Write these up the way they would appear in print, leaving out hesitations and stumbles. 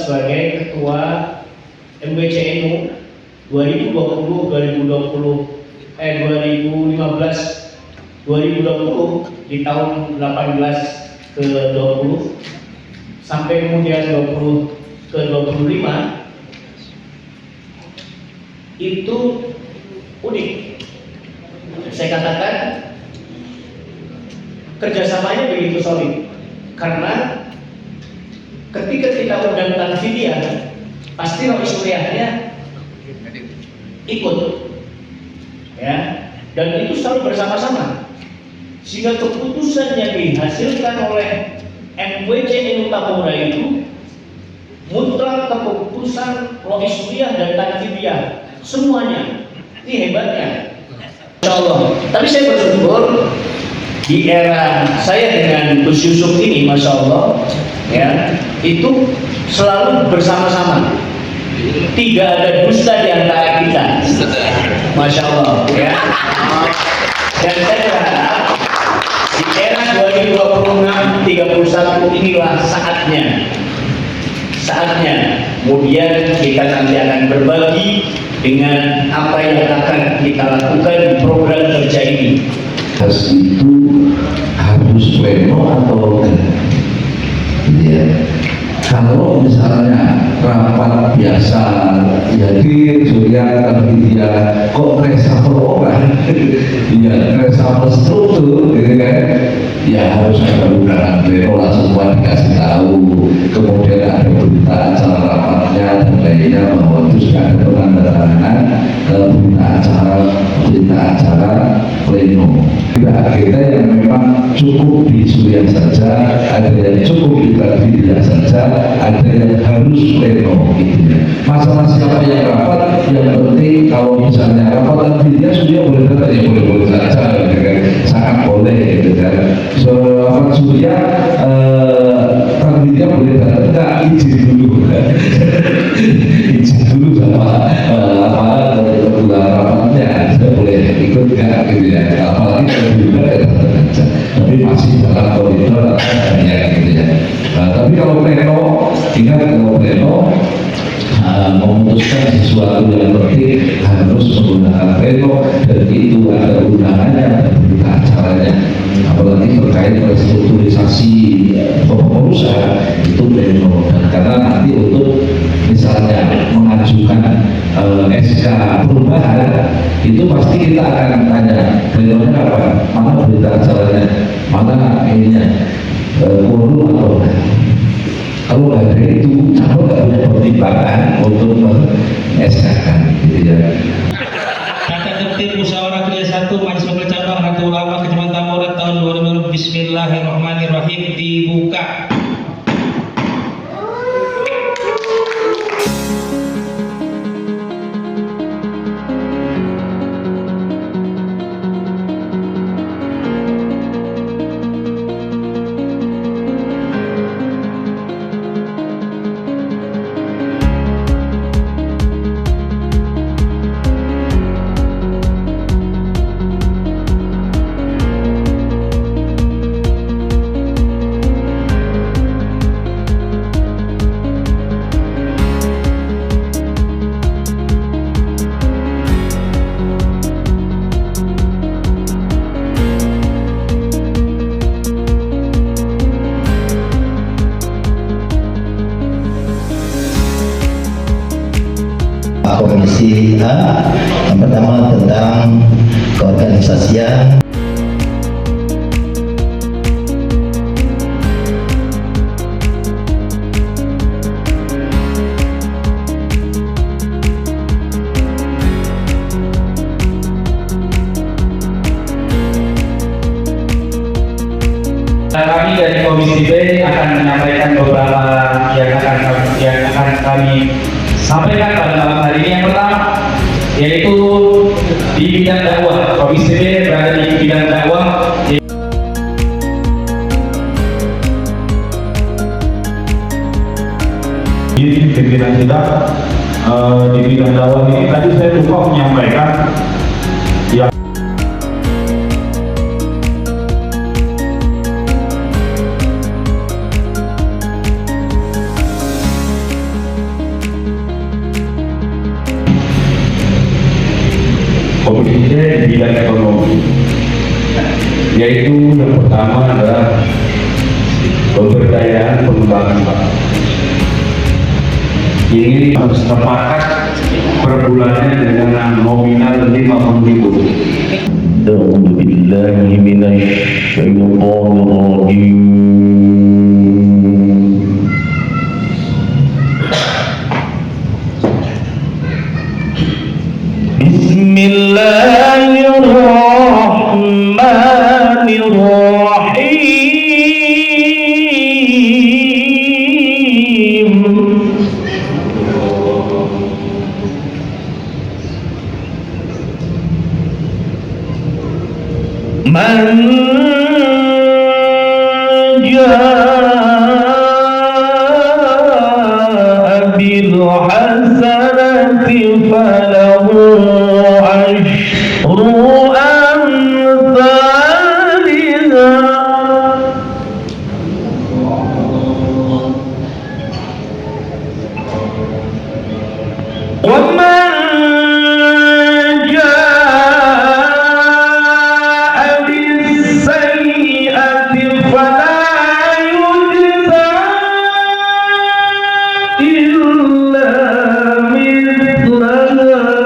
sebagai Ketua MWCNU 2015 di tahun 18 ke 20 sampai kemudian 20 ke 25 itu unik. Saya katakan kerjasamanya begitu solid karena ketika kita undang Tanfidia pasti roh suriahnya ikut, ya, dan itu selalu bersama-sama sehingga keputusan yang dihasilkan oleh MWCNU Tambora itu mutlak keputusan roh suriah dan Tanfidia semuanya. Ini hebatnya, Insya Allah. Tapi saya bersyukur di era saya dengan Gus Yusuf ini, Masya Allah, ya, itu selalu bersama-sama, tidak ada dusta di antara kita, Masya Allah, ya. Dan saya berharap di era 2026-31 inilah saatnya kemudian kita nanti akan berbagi dengan apa yang akan kita lakukan di program kerja ini. Itu harus pleno atau enggak? Ya. Kalau misalnya rapat biasa, ya surya tapi dia kok reshuffle orang, ya reshuffle struktur, gitu kan? Ya harus ada undangan pleno lah, semua dikasih tahu. Kemudian ada berita acara rapatnya dan lainnya bahwa itu sudah ada penandatanganan berita acara pleno. Kita yang memang cukup di surya saja, ada yang cukup di Tanfidia saja, ada yang harus pleno, gitu ya. Masalah siapa yang rapat, yang penting kalau misalnya rapat Tanfidia surya boleh datang, ya boleh saja, gitu kan? Sangat boleh, gitu kan. So, rapat surya Tanfidia boleh datang, enggak, izin dulu izin dulu sama rapatnya, tidak boleh ikut enggak, gitu ya. Apalagi kalau juga tapi masih dalam koridor ya, gitu ya. Tapi kalau pleno, ingat kalau pleno memutuskan sesuatu yang penting harus menggunakan pleno, dan itu ada undangannya dan berita acaranya. Apalagi terkait restrukturisasi pengusaha itu pleno, dan karena nanti untuk misalnya mengajukan SK perubahan itu pasti kita akan tanya plenonya apa, mana berita acaranya, mana ininya, quorum atau enggak. Kalau nggak ada itu, kalau nggak punya pertimbangan untuk SK-kan, gitu ya. Kata tertib musyawarah kerja 1 Majelis Wakil Cabang Nahdlatul Ulama Kecamatan Tambora tahun 2020. Bismillahirrahmanirrahim, dibuka. Komisi A, yang pertama tentang keorganisasian. Kami dari Komisi B akan menyampaikan beberapa yang akan kami sampaikan pada malam hari ini. Yang pertama yaitu di bidang dakwah. Komisi B berada di bidang dakwah. Di pimpinan kita di bidang dakwah ini tadi saya lupa menyampaikan yang khususnya di bidang ekonomi, yaitu yang pertama adalah pemberdayaan pengembangan bakat. Ini harus sepakat per bulannya dengan nominal 50.000. A'udzu billahi minasy syaithanir rajim. Bismillahirrahmanirrahim. Man jaa bil hasanati falahu ashru amsalha wa man إلا مثلها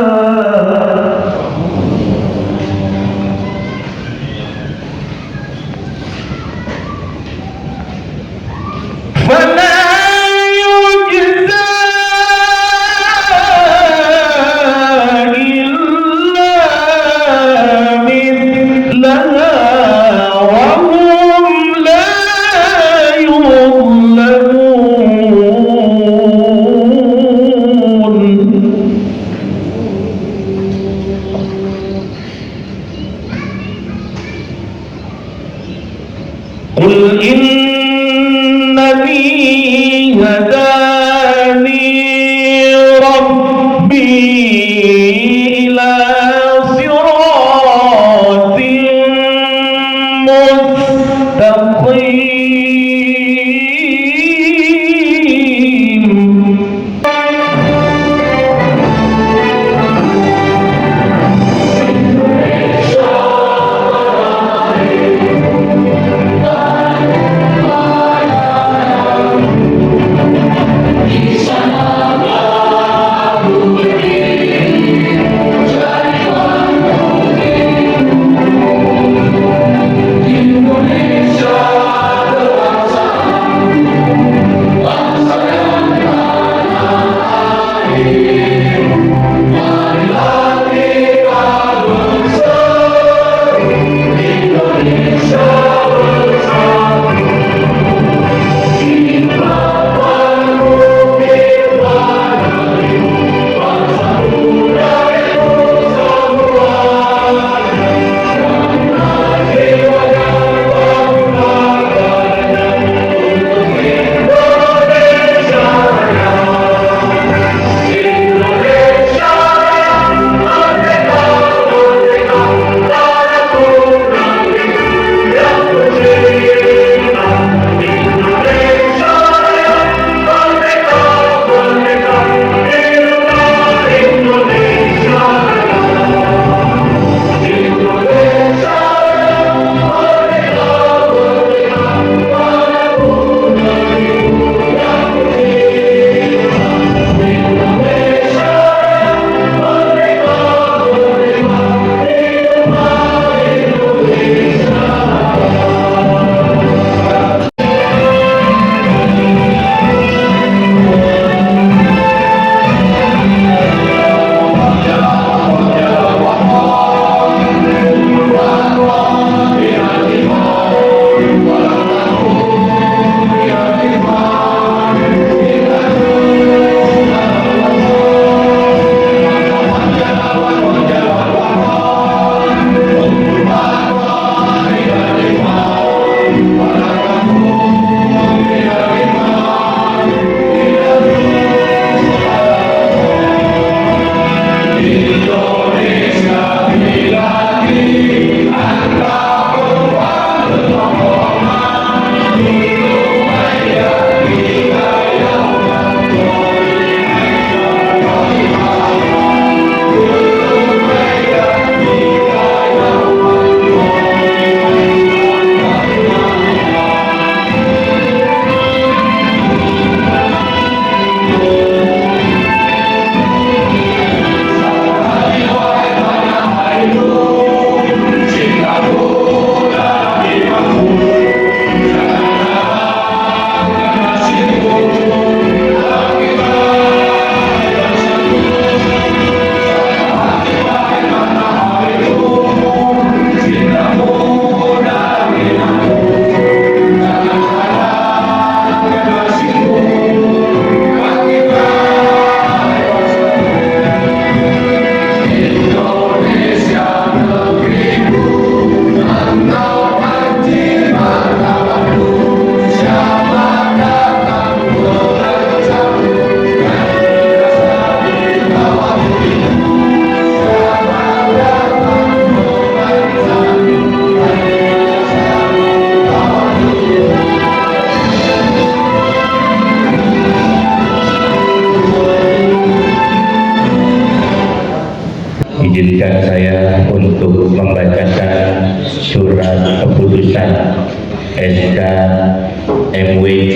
izinkan saya untuk membacakan surat keputusan SK MWC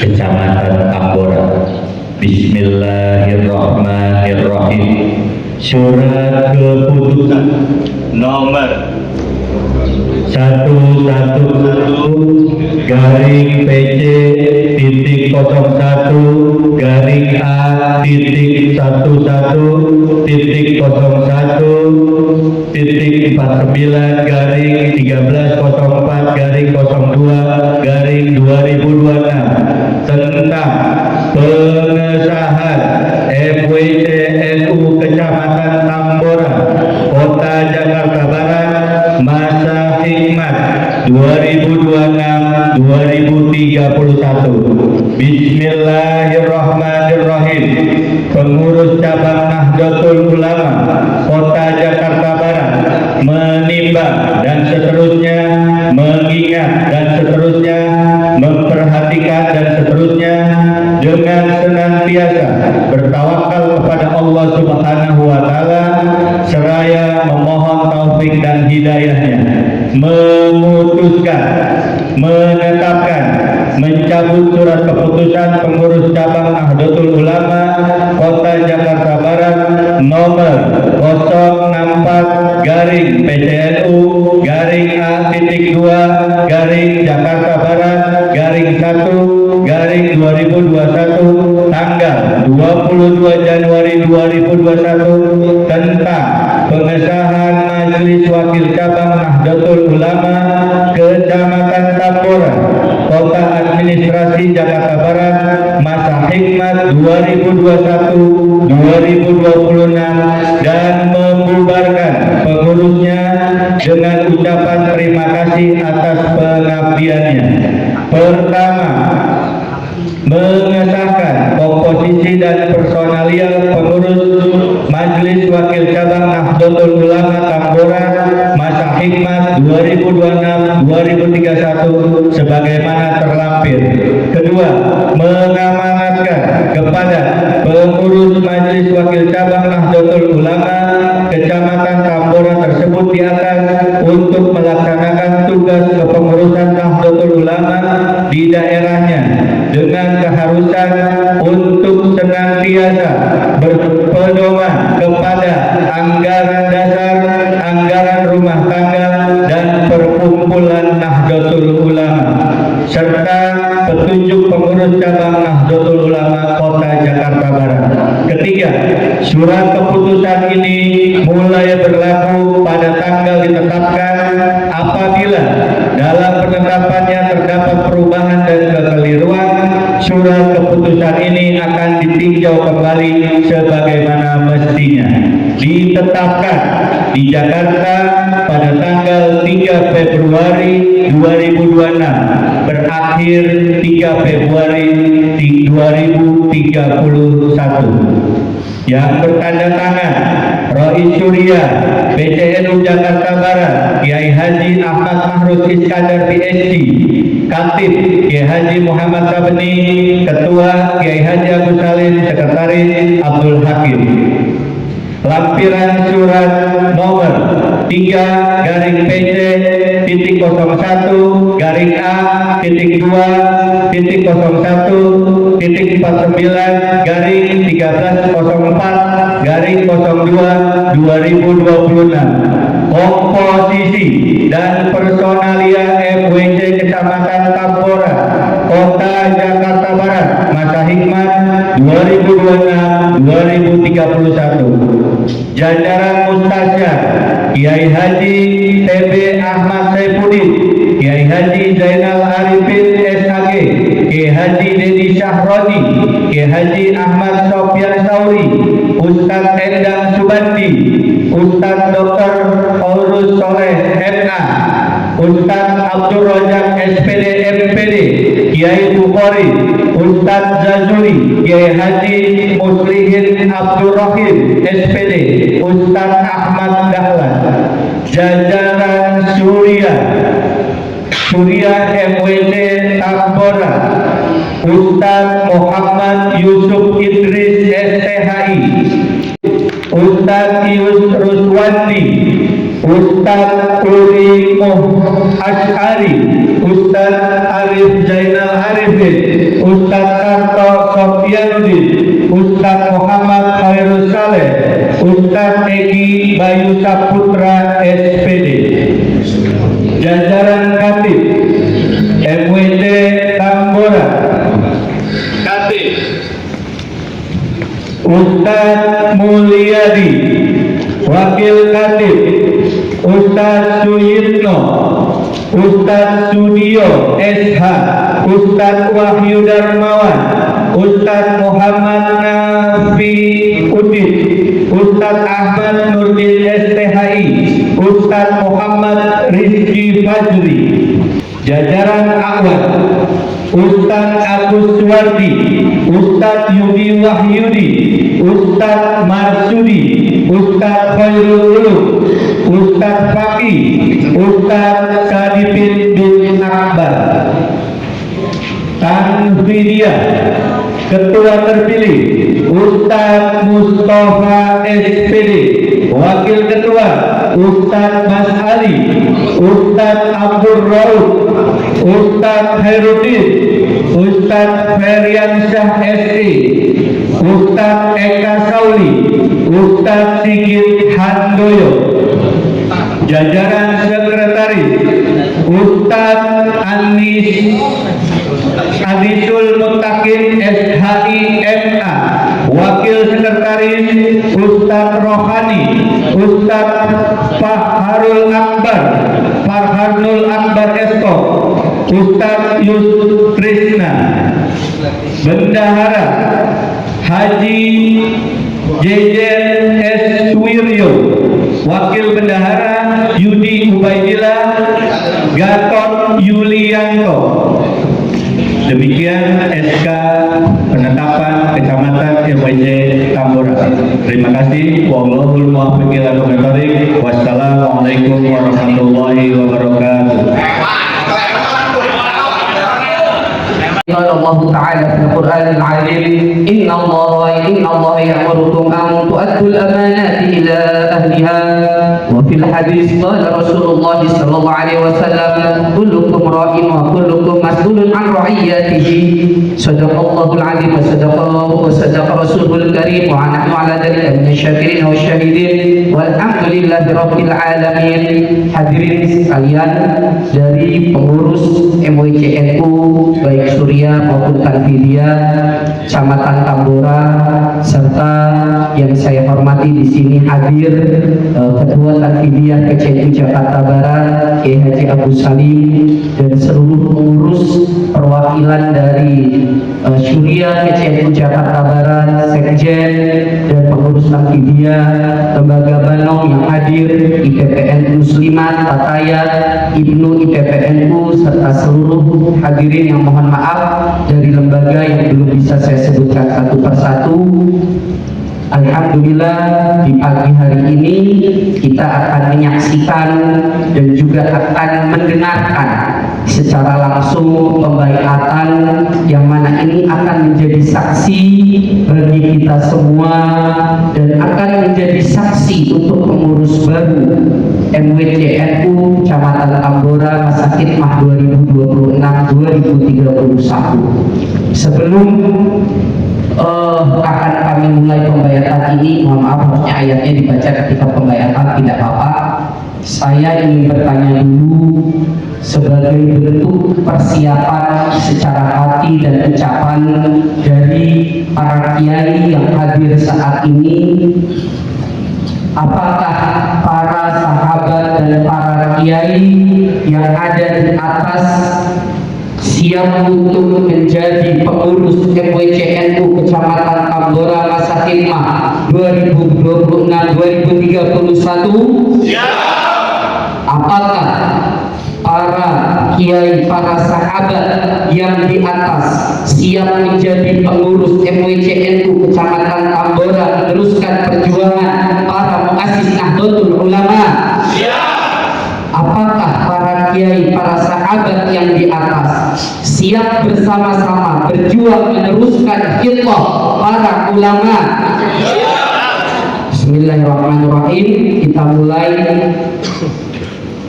Kecamatan Tambora. Bismillahirrahmanirrahim. Surat keputusan nomor 111 garing PC titik 01 garing A titik 11 titik 01 titik 49 garing 1304 garing 02 garing 2026 tentang pengesahan MWC NU Kecamatan Tambora, Kota Jakarta Barat, masa hikmat 2026-2031. Bismillahirrahmanirrahim. Pengurus cabang Nahdlatul Ulama Kota Jakarta Barat menimbang dan seterusnya, mengingat dan seterusnya, memperhatikan dan seterusnya, dengan senantiasa bertawakal kepada Allah Subhanahu wa taala seraya memohon taufik dan hidayahnya, memutuskan, menetapkan, mencabut surat keputusan pengurus cabang Nahdlatul Ulama Kota Jakarta Barat nomor 064 garing PCNU garing A.2 garing Jakarta Barat garing 1 garing 2021 tanggal 22 Januari 2021 tentang pengesahan Majelis Wakil Cabang Nahdlatul Ulama Kecamatan Tambora, Kota Administrasi Jakarta Barat, masa hikmat 2021-2026 dan membubarkan pengurusnya dengan ucapan terima kasih atas pengabdiannya. Pertama, mengesahkan komposisi dan personalia pengurus Majelis Wakil Cabang Nahdlatul Ulama Tambora masa hikmat 2026-2031 sebagaimana terlampir. Kedua, mengamanatkan kepada pengurus Majelis Wakil Cabang Nahdlatul Ulama Kecamatan Tambora tersebut di atas untuk melaksanakan tugas kepengurusan Nahdlatul Ulama di daerahnya dengan keharusan untuk senantiasa berpedoman kepada anggaran dasar, anggaran rumah tangga, dan perkumpulan Nahdlatul Ulama serta petunjuk pengurus cabang Nahdlatul Ulama Kota Jakarta Barat. Ketiga, surat keputusan ini mulai berlaku pada tanggal ditetapkan apabila dalam penetapannya terdapat perubahan dan kekeliruan, surat keputusan ini akan ditinjau kembali sebagaimana mestinya. Ditetapkan di Jakarta pada tanggal 3 Februari 2026, berakhir 3 Februari 2031. Yang bertanda tangan Rois Surya PCNU Jakarta Barat Kiai Haji Ahmad Mahrus Iskandar PhD, Katib Kiai Haji Muhammad Sabeni, Ketua Kiai Haji Agus Salim, Sekretaris Abdul Hakim. Lampiran surat nomor 3 garing PC titik 01 garing A titik 2 titik 01 titik 49 garing 1304 garing 02 2026. Komposisi dan personalia MWC Kecamatan Tambora, Kota Jakarta Barat, masa hikmat 2026-2031. Jajaran Mustasyar Kiai Haji TB Ahmad Saifuddin, Kiai Haji Zainal Arifin SAG, Kiai Haji Dedi Syahroni, Kiai Haji Ahmad Sofyan Sauri, Ustadz Endang Subandi, Ustadz Dr. Faurus Soleh MA, Ustadz Abdul Rojak SPD MPD, Kiai Bukhari, Ustadz Zazuli, Kiai Haji Muslihin Abdul Rahim SPD, Ustadz Ahmad Dahlan. Jajaran Surya MWC Tambora, Ustadz Muhammad Yusuf Idris STHI, Ustadz Ustaz Yus Ruswandi, Ustaz Uri Asy'ari, Ustaz Arif Zainal Arifin, Ustaz Karto Sofyanuddin, Ustaz Muhammad Khairul Saleh, Ustaz Egi Bayu Saputra SPD, jajaran Katib MWT Tambora, Katib Ustaz Mulyadi, Wakil Katib Ustaz Suyitno, Ustaz Sudio SH, Ustaz Wahyu Darmawan, Ustaz Muhammad Nafi Udin, Ustaz Ahmad Nurdin STHI, Ustaz Muhammad Rizki Fajri, jajaran Awad, Ustaz Agus Suwardi, Ustaz Yudi Wahyudi, Ustaz Marsudi, Ustaz Khairul Ulum, Ustaz Faqih, Ustaz Sadipin bin Akbar, Tanfidiyah, Ketua terpilih Ustaz Mustafa SPD, Wakil Ketua Ustaz Mas Ali, Ustaz Abdul Rauf, Ustaz Khairuddin, Ustaz Feriansyah SE, Ustaz Eka Sauli, Ustaz Sigit Handoyo, jajaran sekretaris Ustaz Anisul Mutakin SHI MA, Wakil Sekretaris Ustaz Rohani, Ustaz Farhanul Akbar Esko, Ustaz Yusuf Krishna, Bendahara Haji Jejen S. Suwiryo, Wakil Bendahara Yudi Ubaidillah Gatot Yulianto. Demikian SK penetapan Kecamatan MWC Tambora. Terima kasih. Wallahul muwaffiq ila aqwamit thoriq. Wassalamualaikum warahmatullahi wabarakatuh. قال الله تعالى في القرآن العظيم إن الله يأمركم أن تؤدوا الأمانات إلى أهلها وفي الحديث قال رسول الله صلى الله عليه وسلم كلكم راع وكلكم مسؤول عن رعيته صدق الله العظيم وصدق رسوله الكريم ونحن على ذلك من الشاكرين والشاهدين والحمد لله رب العالمين. Hadirin sekalian, dari pengurus MWCNU baik Surya maupun Tanfidiyah Kecamatan Tambora, serta yang saya hormati di sini hadir Ketua Tanfidiyah KCNU Jakarta Barat Kiai Haji Abu Salim dan seluruh pengurus perwakilan dari Surya KCNU Jakarta Barat, Sekjen dan pengurus Tanfidiyah, Lembaga Banong yang hadir, IPPN Muslimat, Patayat, Ibnu IPPNU serta seluruh hadirin yang mohon maaf dari lembaga yang belum bisa saya sebutkan satu persatu. Alhamdulillah di pagi hari ini kita akan menyaksikan dan juga akan mendengarkan secara langsung pembaiatan yang mana ini akan menjadi saksi bagi kita semua dan akan menjadi saksi untuk pengurus baru MWCNU Kecamatan Tambora masa khidmah 2026-2031. Sebelum akan kami mulai pembayatan ini, mohon maaf harusnya ayatnya dibaca ketika pembayatan, tidak apa-apa. Saya ingin bertanya dulu sebagai bentuk persiapan secara hati dan ucapan dari para kiai yang hadir saat ini, apakah para sahabat dan para kiai yang ada di atas siap untuk menjadi pengurus MWCNU Kecamatan Tambora masa khidmah 2026-2031? Apakah para kiai, para sahabat yang di atas siap menjadi pengurus MWCNU Kecamatan Tambora meneruskan perjuangan para muassis Nahdlatul Ulama? Apakah para kiai, para sahabat yang di atas siap bersama-sama berjuang meneruskan khidmah para ulama? Bismillahirrahmanirrahim. Kita mulai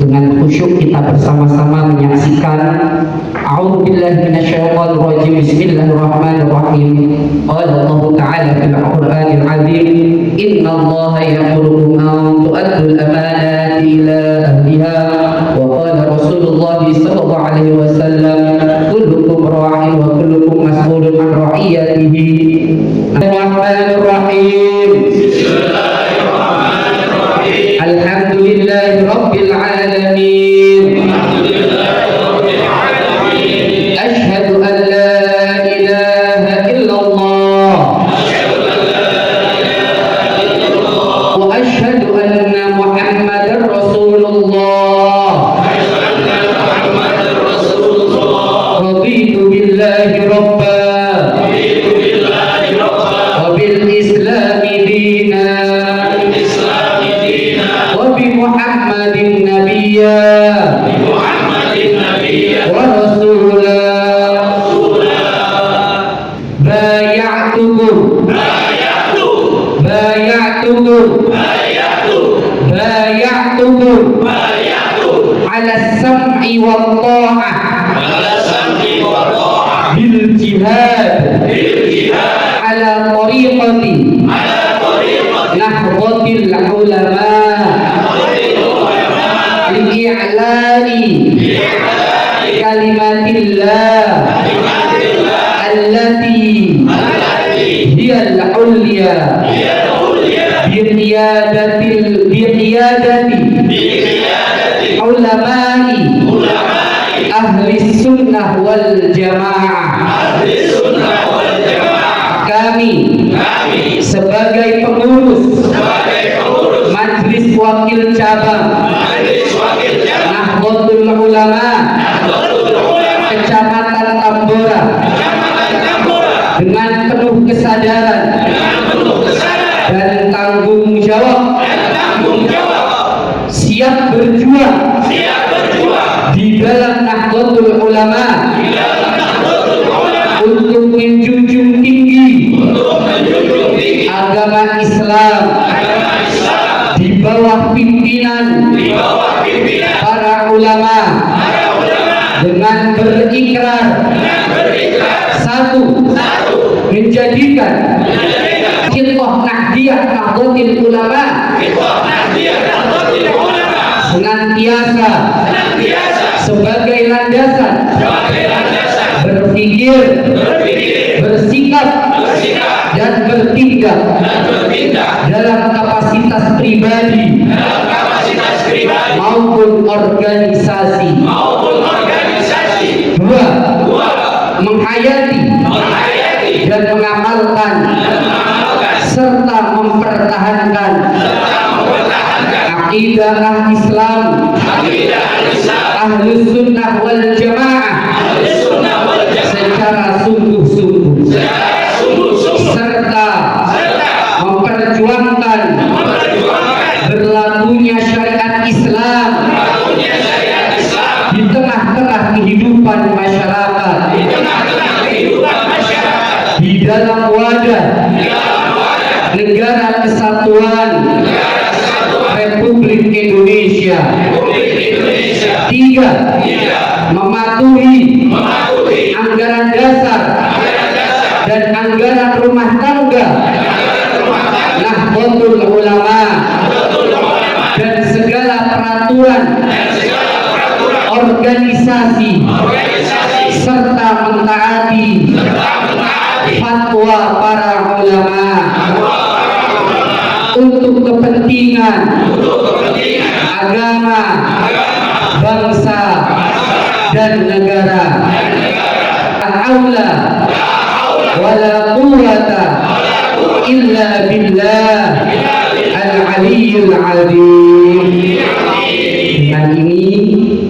dengan khusyuk, kita bersama-sama menyaksikan A'udzubillahi minasyaitonirrajim. Bismillahirrahmanirrahim. Qala Allah Ta'ala fil Qur'anil 'azim, innallaha ya'murukum an tu'addul amanati ila ahliha wa qala Rasulullah sallallahu alaihi wasallam, kullukum ra'in wa kullukum mas'ulun 'an ra'iyatihi. Bismillahirrahmanirrahim. Alhamdulillahi rabbil alamin. Ashhadu an la ilaha illallah wa ashhadu anna Muhammadar Rasulullah. Raditu billahi rabba wa bil islami dina Muhammadin nabiyya wa rasula. Bay'atukum ala sam'i wa ta'ah bil jihad ala tariqati nahdatil ulama li'i'la'i kalimatillah allati hiya al-ulya biqiyadati ulama'i ahli sunnah wal jamaah. Kami sebagai pengurus Majelis Wakil Cabang Nahdlatul Ulama Kecamatan Tambora dengan penuh kesadaran dan tanggung jawab siap berjuang di dalam Nahdlatul Ulama untuk menjunjung tinggi agama Islam di bawah pimpinan para ulama dengan berikrar satu, menjadikan Khidmah Nahdiyah Nahdlatul Ulama senantiasa sebagai landasan berpikir, bersikap dan bertindak dalam kapasitas pribadi maupun organisasi. Dua, menghayati dan mengamalkan serta mempertahankan akidah Islam Ahlus Sunnah wal Jamaah secara sungguh-sungguh serta memperjuangkan berlakunya syariat Islam di tengah-tengah kehidupan masyarakat, di dalam wadah Negara Kesatuan Republik Indonesia. Tiga, mematuhi anggaran dasar dan anggaran rumah tangga Nahdlatul Ulama dan segala peraturan organisasi serta mentaati fatwa para ulama untuk kepentingan agama, bangsa dan negara. Al-aula wala quwwata illa billah al-aliyyil azim. Dengan ini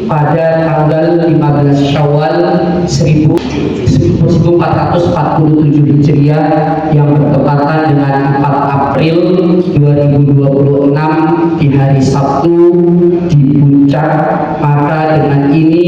pada tanggal 15 Syawal 1447 Hijriah yang bertepatan dengan 4 April 2026 di hari Sabtu di Puncak, maka dengan ini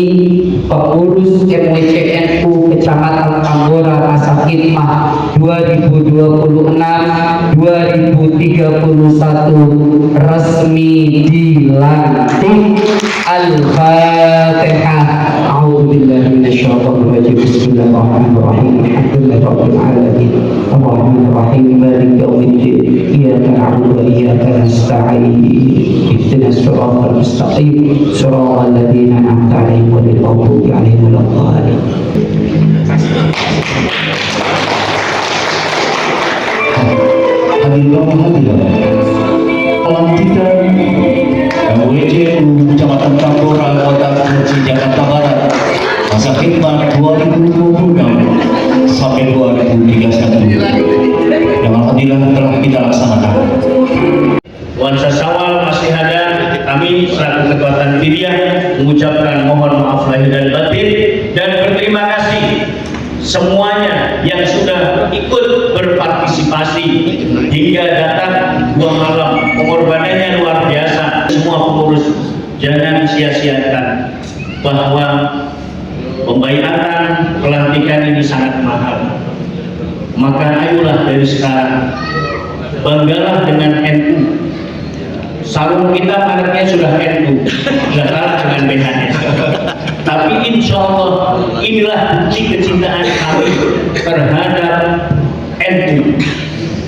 pengurus MWCNU Kecamatan Tambora Masa Khidmah 2026-2031 resmi dilantik. Al-Fatihah. A'udzubillahi minasyaitonir rajim. Bismillahirrahmanirrahim. Alhamdulillahirabbil alamin. Arrahmanir rahim. Maliki yaumiddin. Iyyaka na'budu wa iyyaka nasta'in. Ihdinas siratal mustaqim. Shiratal ladzina an'amta 'alaihim ghairil maghdubi 'alaihim waladdallin. Pelantikan MWJ Kecamatan Tambora, Kota Kerinci, Jakarta Barat, masa khidmat 2026 sampai 2031 yang alhamdulillah telah kita laksanakan. Nuansa Syawal masih ada. Kami selaku Ketua Tanfidiyah mengucapkan mohon maaf lahir dan batin dan berterima kasih semuanya yang sudah ikut berpartisipasi hingga datang 2 malam. Pengorbanannya luar biasa. Semua pengurus jangan sia-siakan bahwa pembaiatan pelantikan ini sangat mahal. Maka ayolah dari sekarang banggalah dengan NU. Sarung kita mereknya sudah NU, sudah kalah dengan BHS. Tapi insya Allah inilah bukti kecintaan kami terhadap NU.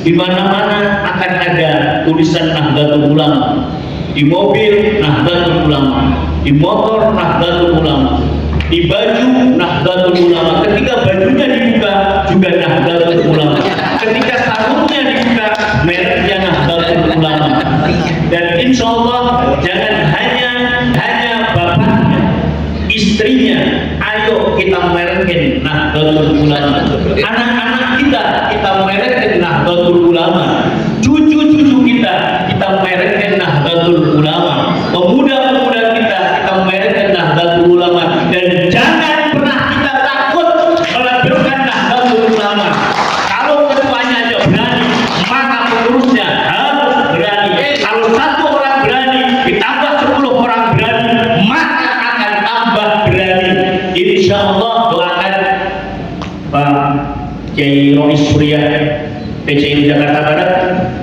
Di mana-mana akan ada tulisan Nahdlatul Ulama, di mobil Nahdlatul Ulama, di motor Nahdlatul Ulama, di baju Nahdlatul Ulama. Ketika bajunya dibuka juga Nahdlatul Ulama. Ketika sarungnya dibuka mereknya Nahdlatul Ulama. Dan insya Allah jangan hanya bapaknya, istrinya, ayo kita merekin Nahdlatul Ulama. Anak-anak kita merekin Nahdlatul Ulama. Cucu-cucu kita merekin Nahdlatul Ulama. Pemuda-pemuda kita merekin Nahdlatul Ulama. Dan jangan pernah kita takut melakukan Nahdlatul Ulama. Kalau ketuanya aja berani, maka pengurusnya harus berani. Kalau 1 orang berani ditambah 10 orang berani, maka akan tambah berani. Insya Allah doakan Pak Kiai Rois Surya PCI Jakarta Barat.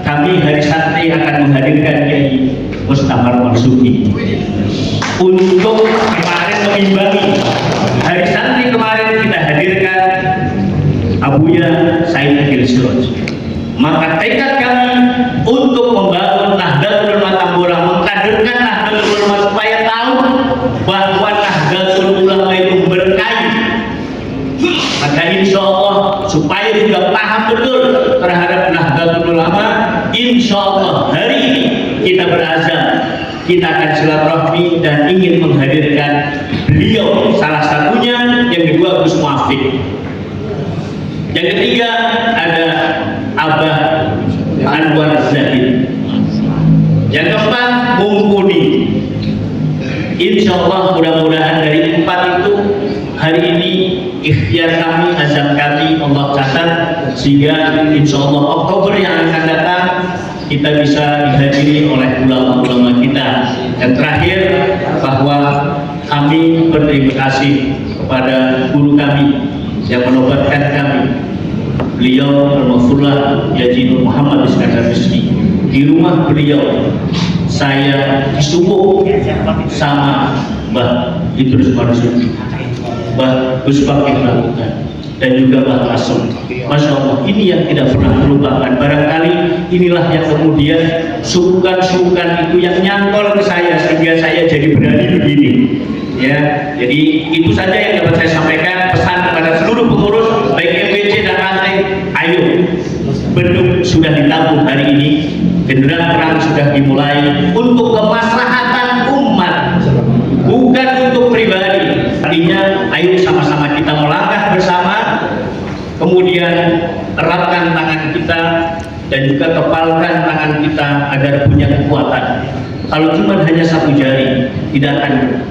Kami hari santri akan menghadirkan Kiai Mustamar Marzuki untuk kemarin mengimbangi hari santri. Kemarin kita hadirkan Abuya Said Akhil Siroj. Maka tekad kami untuk membangun Nahdlatul Ulama Tambora, mengkaderkan Nahdlatul Ulama supaya tahu bahwa Nahdlatul Ulama itu berkahi. Maka insya Allah supaya juga paham betul terhadap Nahdlatul Ulama, insya Allah hari ini kita berazam, kita akan silaturahmi dan ingin menghadirkan beliau, salah satunya yang kedua Gus Muafiq, yang ketiga ada Abah Anwar Zahid, yang keempat Mumpuni. Insya Allah mudah-mudahan dari 4 itu hari ini ikhtiar kami, azam kami Allah catat sehingga insya Allah Oktober yang akan datang kita bisa dihadiri oleh ulama-ulama kita. Dan terakhir bahwa kami berterima kasih kepada guru kami yang menobatkan kami, beliau Al-Maghfurlah Yaji Nur Muhammad Iskandar Rizki. Di rumah beliau saya disuguh sama Mbah Idrus Marzuki, Mbah Gus Bakir Lakukan, dan juga Mbah Kasum. Masya Allah, ini yang tidak pernah terlupakan. Barangkali inilah yang kemudian sukan-sukan itu yang nyangkol ke saya sehingga saya jadi berani begini. Ya, jadi itu saja yang dapat saya sampaikan. Pesan kepada seluruh pengurus baik MWJ dan ranting, ayo, bendung sudah ditabung hari ini, genderang perang sudah dimulai untuk kemaslahatan umat, bukan untuk pribadi. Artinya ayo sama-sama kita melangkah bersama, kemudian eratkan tangan kita dan juga kepalkan tangan kita agar punya kekuatan. Kalau cuma hanya 1 jari tidak akan,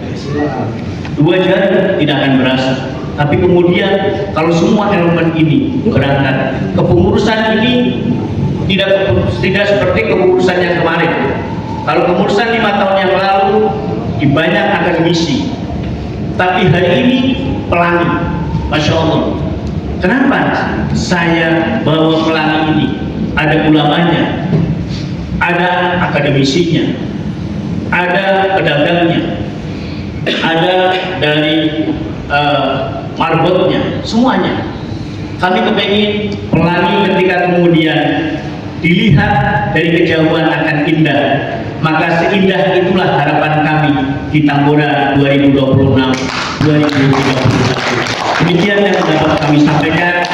2 jari tidak akan berasa. Tapi kemudian kalau semua elemen ini berangkat, kepengurusan ini tidak seperti kepengurusan yang kemarin. Kalau kepengurusan 5 tahun yang lalu banyak akademisi, tapi hari ini pelangi, Masya Allah. Kenapa saya bawa pelangi ini? Ada ulamanya, ada akademisinya, ada pedagangnya, ada dari marbotnya, semuanya. Kami kepingin pelangi ketika kemudian dilihat dari kejauhan akan indah, maka seindah itulah harapan kami di Tambora 2026-2031. Demikian yang dapat kami sampaikan.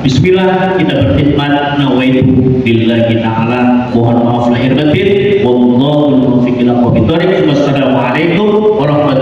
Bismillah, kita berkhidmat nawaitu billahi ta'ala. Mohon maaf lahir batin. Wallahu muwaffiq ila aqwamit thoriq. Wassalamualaikum warahmatullahi